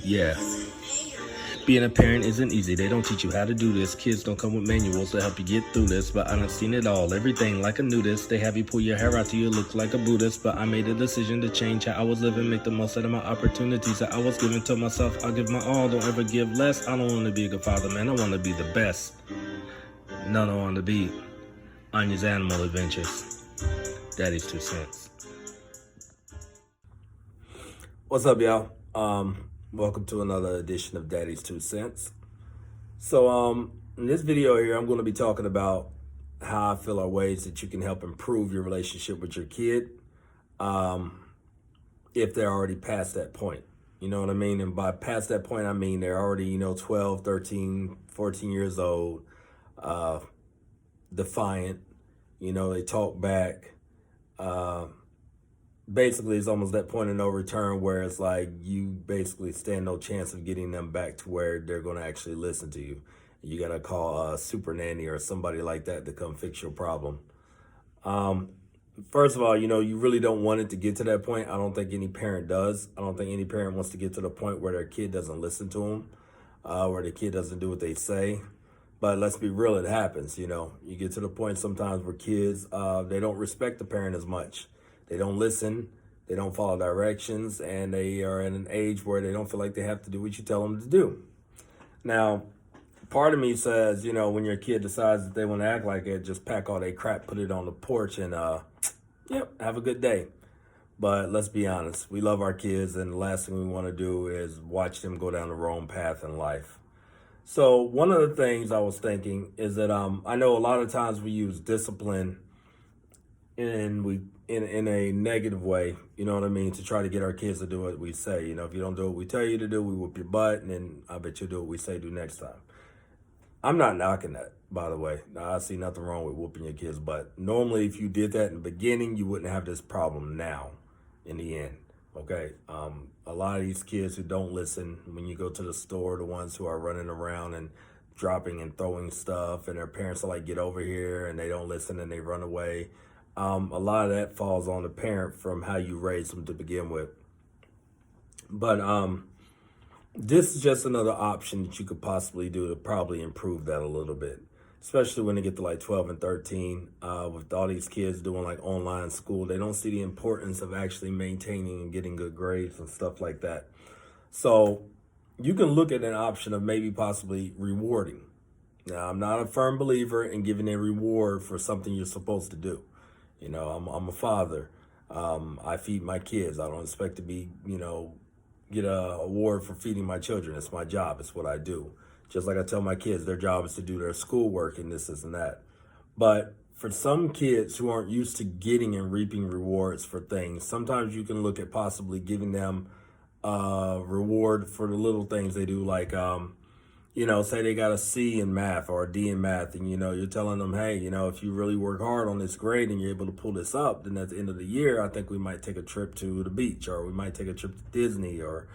Yeah. Being a parent isn't easy. They don't teach you how to do this. Kids don't come with manuals to help you get through this. But I done seen it all. Everything like a nudist. They have you pull your hair out till you look like a Buddhist. But I made a decision to change how I was living. Make the most out of my opportunities that I was given to myself. I'll give my all. Don't ever give less. I don't want to be a good father, man. I want to be the best. None I want to be Anya's Animal Adventures. Daddy's 2 cents. What's up, y'all? Welcome to another edition of Daddy's 2 cents. So, in this video here, I'm going to be talking about how I feel are ways that you can help improve your relationship with your kid, if they're already past that point. You know what I mean? And by past that point, I mean they're already, 12, 13, 14 years old, defiant, they talk back. Basically, it's almost that point of no return where it's like you basically stand no chance of getting them back to where they're going to actually listen to you. You got to call a super nanny or somebody like that to come fix your problem. First of all, you really don't want it to get to that point. I don't think any parent does. I don't think any parent wants to get to the point where their kid doesn't listen to them, where the kid doesn't do what they say. But let's be real, it happens. You get to the point sometimes where kids, they don't respect the parent as much. They don't listen, they don't follow directions, and they are in an age where they don't feel like they have to do what you tell them to do. Now, part of me says, when your kid decides that they want to act like it, just pack all their crap, put it on the porch, and have a good day. But let's be honest, we love our kids, and the last thing we want to do is watch them go down the wrong path in life. So one of the things I was thinking is that I know a lot of times we use discipline in a negative way, to try to get our kids to do what we say. If you don't do what we tell you to do, we whoop your butt, and then I bet you'll do what we say do next time. I'm not knocking that, by the way. I see nothing wrong with whooping your kids' butt. Normally, if you did that in the beginning, you wouldn't have this problem now, in the end, okay? A lot of these kids who don't listen, when you go to the store, the ones who are running around and dropping and throwing stuff, and their parents are like, get over here, and they don't listen and they run away. A lot of that falls on the parent from how you raise them to begin with. But this is just another option that you could possibly do to probably improve that a little bit, especially when they get to like 12 and 13. With all these kids doing like online school, they don't see the importance of actually maintaining and getting good grades and stuff like that. So you can look at an option of maybe possibly rewarding. Now, I'm not a firm believer in giving a reward for something you're supposed to do. I'm a father. I feed my kids. I don't expect to be, get a award for feeding my children. It's my job. It's what I do. Just like I tell my kids, their job is to do their schoolwork and this and that. But for some kids who aren't used to getting and reaping rewards for things, sometimes you can look at possibly giving them a reward for the little things they do, like say they got a C in math or a D in math, and you're telling them, hey, if you really work hard on this grade and you're able to pull this up, then at the end of the year, I think we might take a trip to the beach, or we might take a trip to Disney, or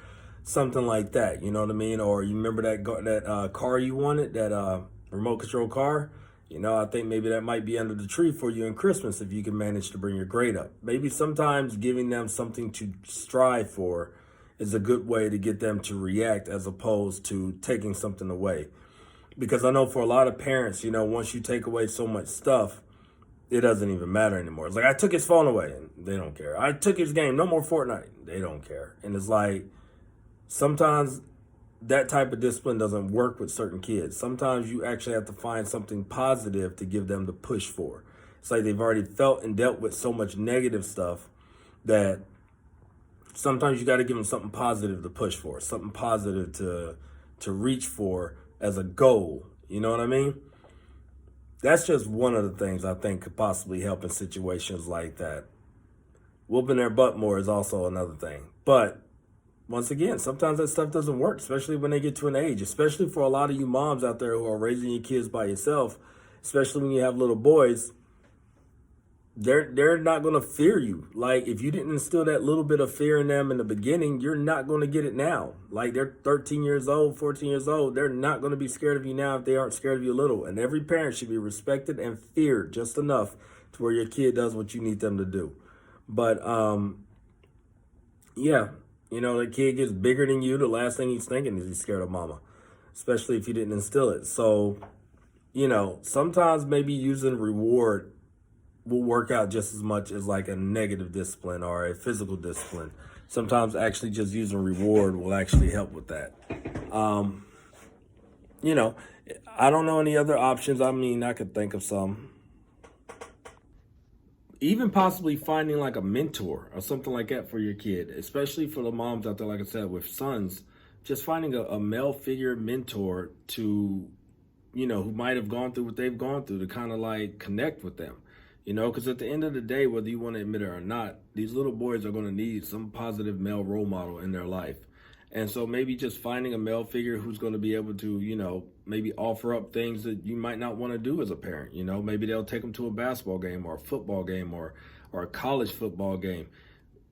something like that. You know what I mean? Or you remember that car you wanted, that remote control car? I think maybe that might be under the tree for you in Christmas if you can manage to bring your grade up. Maybe sometimes giving them something to strive for is a good way to get them to react, as opposed to taking something away. Because I know for a lot of parents, once you take away so much stuff, it doesn't even matter anymore. It's like, I took his phone away, and they don't care. I took his game, no more Fortnite. They don't care. And it's like, sometimes that type of discipline doesn't work with certain kids. Sometimes you actually have to find something positive to give them the push for. It's like they've already felt and dealt with so much negative stuff that sometimes you got to give them something positive to push for, something positive to reach for as a goal. You know what I mean? That's just one of the things I think could possibly help in situations like that. Whooping their butt more is also another thing. But once again, sometimes that stuff doesn't work, especially when they get to an age, especially for a lot of you moms out there who are raising your kids by yourself, especially when you have little boys. They're not going to fear you. Like, if you didn't instill that little bit of fear in them in the beginning, you're not going to get it now. Like, they're 13 years old, 14 years old. They're not going to be scared of you now if they aren't scared of you little. And every parent should be respected and feared just enough to where your kid does what you need them to do. But, You know, the kid gets bigger than you. The last thing he's thinking is he's scared of mama, especially if you didn't instill it. So, you know, sometimes maybe using reward will work out just as much as like a negative discipline or a physical discipline. Sometimes actually just using reward will actually help with that. You know, I don't know any other options. I mean, I could think of some. Even possibly finding like a mentor or something like that for your kid, especially for the moms out there, like I said, with sons, just finding a male figure mentor to, you know, who might have gone through what they've gone through to kind of like connect with them, you know, because at the end of the day, whether you want to admit it or not, these little boys are going to need some positive male role model in their life. And so maybe just finding a male figure who's going to be able to, you know, maybe offer up things that you might not want to do as a parent. You know, maybe they'll take them to a basketball game or a football game or a college football game.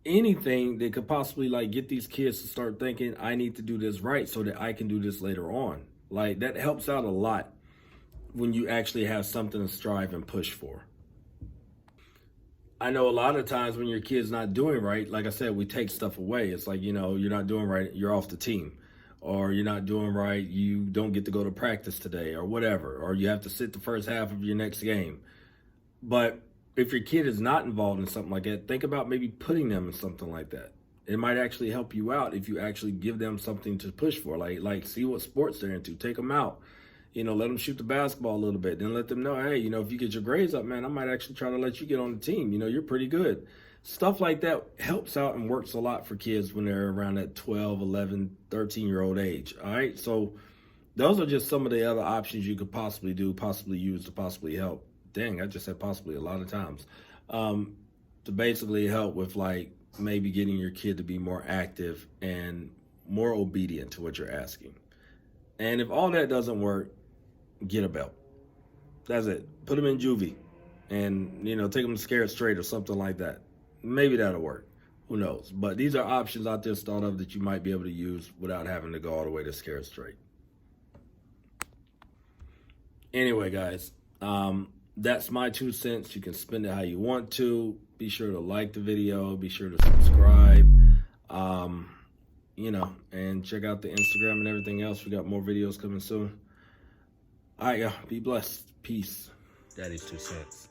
Anything that could possibly like get these kids to start thinking, I need to do this right so that I can do this later on. Like that helps out a lot when you actually have something to strive and push for. I know a lot of times when your kid's not doing right, like I said, we take stuff away. It's like, you know, you're not doing right, you're off the team. Or you're not doing right, you don't get to go to practice today or whatever. Or you have to sit the first half of your next game. But if your kid is not involved in something like that, think about maybe putting them in something like that. It might actually help you out if you actually give them something to push for. Like see what sports they're into, take them out. You know, let them shoot the basketball a little bit. Then let them know, hey, you know, if you get your grades up, man, I might actually try to let you get on the team. You know, you're pretty good. Stuff like that helps out and works a lot for kids when they're around that 12, 11, 13-year-old age. All right. So those are just some of the other options you could possibly do, possibly use to possibly help. Dang, I just said possibly a lot of times. To basically help with like maybe getting your kid to be more active and more obedient to what you're asking. And if all that doesn't work, get a belt. That's it. Put them in juvie and, you know, take them to Scared Straight or something like that. Maybe that'll work. Who knows? But these are options I just thought of that you might be able to use without having to go all the way to Scared Straight. Anyway, guys, that's my 2 cents. You can spend it how you want to. Be sure to like the video. Be sure to subscribe. You know, and check out the Instagram and everything else. We got more videos coming soon. All right, y'all. Be blessed. Peace. Daddy's 2 cents.